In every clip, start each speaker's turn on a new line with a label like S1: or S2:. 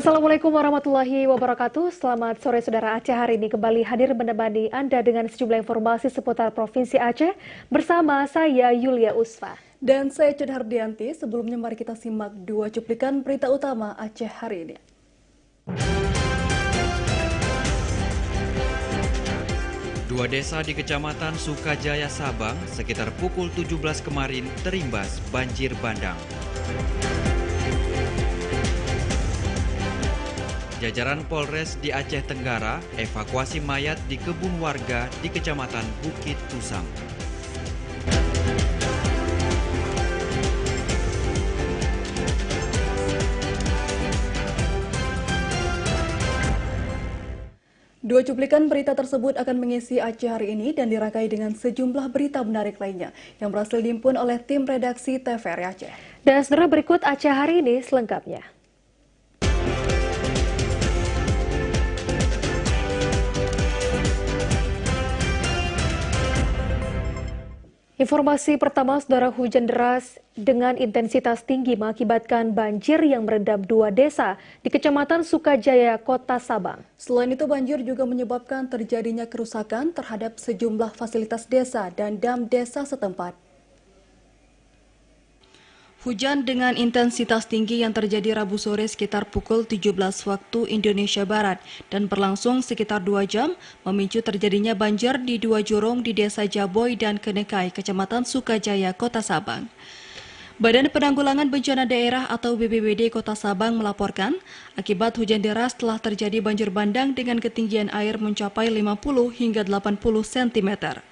S1: Assalamualaikum warahmatullahi wabarakatuh. Selamat sore saudara. Aceh hari ini kembali hadir menemani Anda dengan sejumlah informasi seputar Provinsi Aceh bersama saya Yulia Usfa.
S2: Dan saya Ced Hardianti. Sebelumnya mari kita simak dua cuplikan berita utama Aceh hari ini.
S3: Dua desa di Kecamatan Sukajaya, Sabang sekitar pukul 17 kemarin terimbas banjir bandang. Jajaran Polres di Aceh Tenggara evakuasi mayat di kebun warga di Kecamatan Bukit Tusam.
S2: Dua cuplikan berita tersebut akan mengisi Aceh hari ini dan dirangkai dengan sejumlah berita menarik lainnya yang berhasil dihimpun oleh tim redaksi TVRI Aceh.
S1: Dan saudara, berikut Aceh hari ini selengkapnya. Informasi pertama, saudara, hujan deras dengan intensitas tinggi mengakibatkan banjir yang merendam dua desa di Kecamatan Sukajaya, Kota Sabang.
S2: Selain itu, banjir juga menyebabkan terjadinya kerusakan terhadap sejumlah fasilitas desa dan dam desa setempat. Hujan dengan intensitas tinggi yang terjadi Rabu sore sekitar pukul 17 waktu Indonesia Barat dan berlangsung sekitar 2 jam memicu terjadinya banjir di dua jurong di Desa Jaboy dan Kenekai, Kecamatan Sukajaya, Kota Sabang. Badan Penanggulangan Bencana Daerah atau BPBD Kota Sabang melaporkan, akibat hujan deras telah terjadi banjir bandang dengan ketinggian air mencapai 50 hingga 80 cm.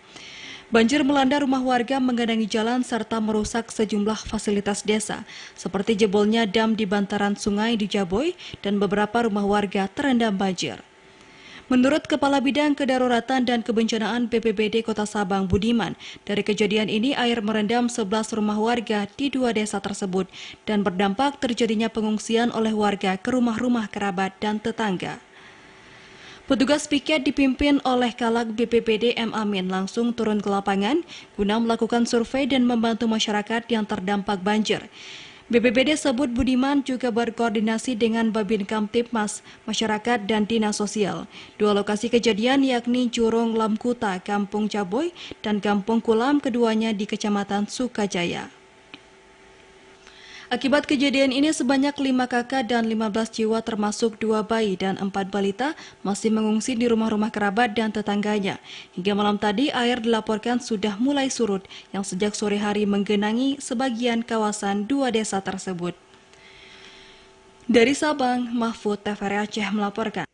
S2: Banjir melanda rumah warga menggenangi jalan serta merusak sejumlah fasilitas desa, seperti jebolnya dam di bantaran sungai di Jaboy dan beberapa rumah warga terendam banjir. Menurut Kepala Bidang Kedaruratan dan Kebencanaan BPBD Kota Sabang, Budiman, dari kejadian ini air merendam 11 rumah warga di dua desa tersebut dan berdampak terjadinya pengungsian oleh warga ke rumah-rumah kerabat dan tetangga. Petugas piket dipimpin oleh Kalak BPBD M. Amin langsung turun ke lapangan guna melakukan survei dan membantu masyarakat yang terdampak banjir. BPBD sebut Budiman juga berkoordinasi dengan Babin Kamtipmas, masyarakat dan dinas sosial. Dua lokasi kejadian yakni Jurong Lamkuta, Kampung Jaboy, dan Kampung Kulam, keduanya di Kecamatan Sukajaya. Akibat kejadian ini sebanyak 5 kakak dan 15 jiwa termasuk 2 bayi dan 4 balita masih mengungsi di rumah-rumah kerabat dan tetangganya. Hingga malam tadi air dilaporkan sudah mulai surut yang sejak sore hari menggenangi sebagian kawasan dua desa tersebut. Dari Sabang, Mahfud TVRI Aceh melaporkan.